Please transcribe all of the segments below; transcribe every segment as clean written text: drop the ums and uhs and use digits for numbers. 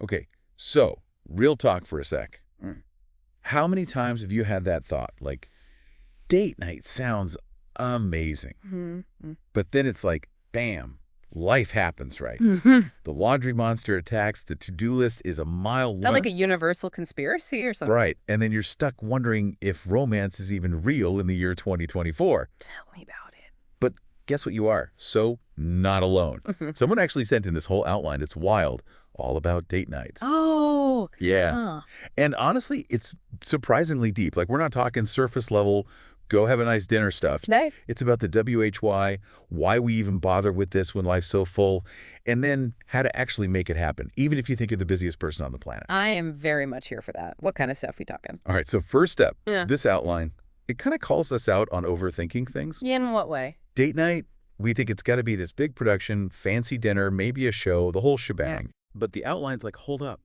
Okay, so real talk for a sec. Mm. How many times have you had that thought? Like, date night sounds amazing. Mm-hmm. But then it's like, bam, life happens, right? Mm-hmm. The laundry monster attacks, the to-do list is a mile That like long. a universal conspiracy or something? Right, and then you're stuck wondering if romance is even real in the year 2024. Tell me about it. But guess what you are? So not alone. Mhm. Someone actually sent in this whole outline. It's wild, all about date nights. Oh, Yeah. huh. And honestly, it's surprisingly deep. Like, we're not talking surface level, go have a nice dinner stuff. No. It's about the why we even bother with this when life's so full, and then how to actually make it happen, even if you think you're the busiest person on the planet. I am very much here for that. What kind of stuff we talking? All right, so first step, Yeah. this outline, it kind of calls us out on overthinking things. In what way? Date night, we think it's got to be this big production, fancy dinner, maybe a show, the whole shebang. But the outline's like, hold up.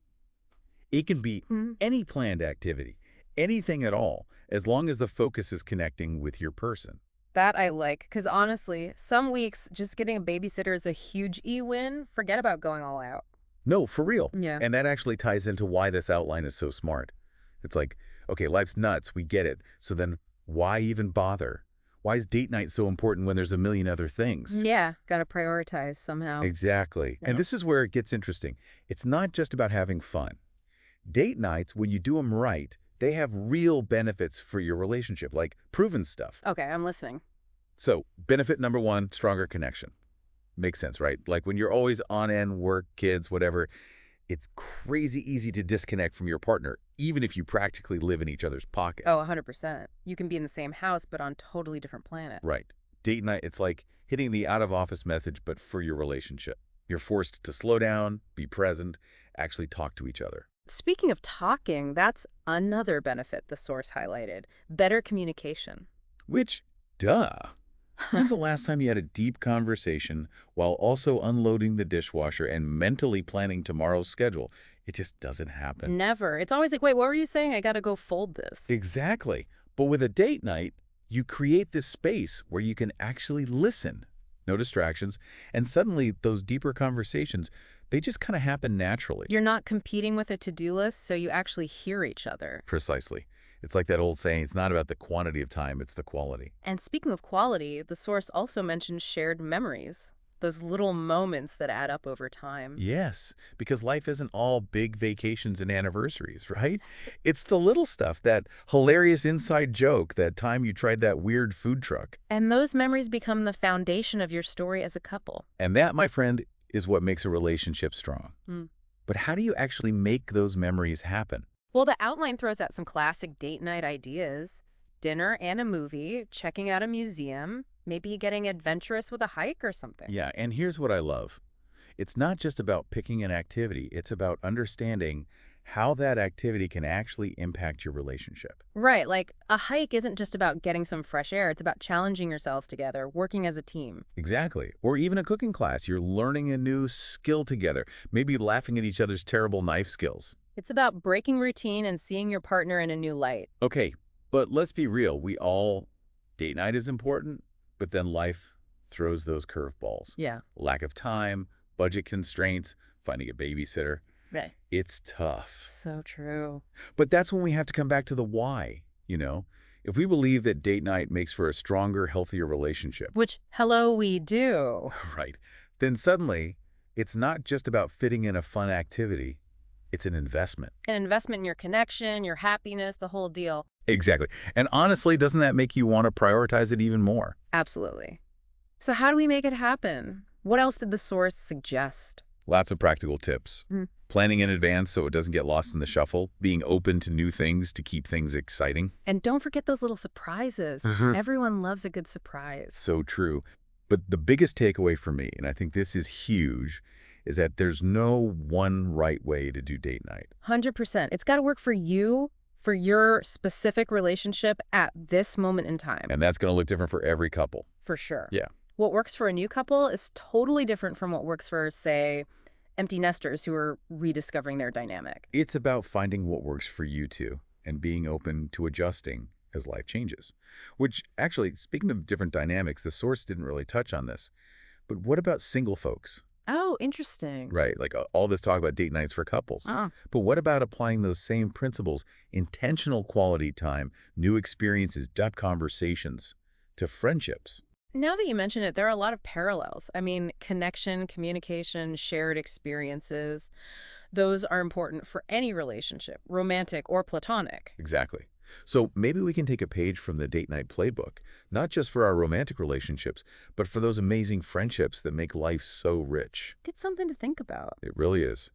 It can be Mhm. any planned activity, anything at all, as long as the focus is connecting with your person. That I like, because honestly, some weeks just getting a babysitter is a huge win. Forget about going all out. No, for real. Yeah. And that actually ties into why this outline is so smart. It's like, okay, life's nuts, we get it. So then why even bother? Why is date night so important when there's a million other things? Yeah, gotta prioritize somehow. Exactly. Yeah. And this is where it gets interesting. It's not just about having fun. Date nights, when you do them right, they have real benefits for your relationship, like proven stuff. Okay, I'm listening. So, benefit number one, stronger connection. Makes sense, right? Like when you're always on end, work, kids, whatever, it's crazy easy to disconnect from your partner, even if you practically live in each other's pocket. Oh, 100%. You can be in the same house, but on totally different planet. Right. Date night, it's like hitting the out-of-office message, but for your relationship. You're forced to slow down, be present, actually talk to each other. Speaking of talking, that's another benefit the source highlighted. Better communication. Which, duh. When's the last time you had a deep conversation while also unloading the dishwasher and mentally planning tomorrow's schedule? It just doesn't happen. Never. It's always like, wait, what were you saying? I gotta go fold this. Exactly. But with a date night, you create this space where you can actually listen. No distractions. And suddenly, those deeper conversations, they just kind of happen naturally. You're not competing with a to-do list, so you actually hear each other. Precisely. It's like that old saying, it's not about the quantity of time, it's the quality. And speaking of quality, the source also mentions shared memories. Those little moments that add up over time. Yes, because life isn't all big vacations and anniversaries, right? It's the little stuff, that hilarious inside joke, that time you tried that weird food truck. And those memories become the foundation of your story as a couple. And that, my friend, is what makes a relationship strong. Mm. But how do you actually make those memories happen? Well, the outline throws out some classic date night ideas. Dinner and a movie, checking out a museum, maybe getting adventurous with a hike or something. Yeah, and here's what I love. It's not just about picking an activity, it's about understanding how that activity can actually impact your relationship. Right, like a hike isn't just about getting some fresh air, it's about challenging yourselves together, working as a team. Exactly. Or even a cooking class. You're learning a new skill together, maybe laughing at each other's terrible knife skills. It's about breaking routine and seeing your partner in a new light. Okay, but let's be real. Date night is important, but then life throws those curveballs. Yeah. Lack of time, budget constraints, finding a babysitter. Right. It's tough. So true. But that's when we have to come back to the why, you know? If we believe that date night makes for a stronger, healthier relationship, Which, hello, we do. right, then suddenly it's not just about fitting in a fun activity. It's an investment. An investment in your connection, your happiness, the whole deal. Exactly. And honestly, doesn't that make you want to prioritize it even more? Absolutely. So how do we make it happen? What else did the source suggest? Lots of practical tips. Mm. Planning in advance so it doesn't get lost in the shuffle. Being open to new things to keep things exciting. And don't forget those little surprises. Everyone loves a good surprise. So true. But the biggest takeaway for me, and I think this is huge, is that there's no one right way to do date night. 100%. It's got to work for you, for your specific relationship at this moment in time. And that's going to look different for every couple. For sure. Yeah. What works for a new couple is totally different from what works for, say, empty nesters who are rediscovering their dynamic. It's about finding what works for you two and being open to adjusting as life changes. Which, actually, speaking of different dynamics, the source didn't really touch on this. But what about single folks? Oh, interesting. Right, like all this talk about date nights for couples. Oh. But what about applying those same principles, intentional quality time, new experiences, depth conversations, to friendships? Now that you mention it, there are a lot of parallels. I mean, connection, communication, shared experiences, those are important for any relationship, romantic or platonic. Exactly. So maybe we can take a page from the date night playbook, not just for our romantic relationships, but for those amazing friendships that make life so rich. It's something to think about. It really is.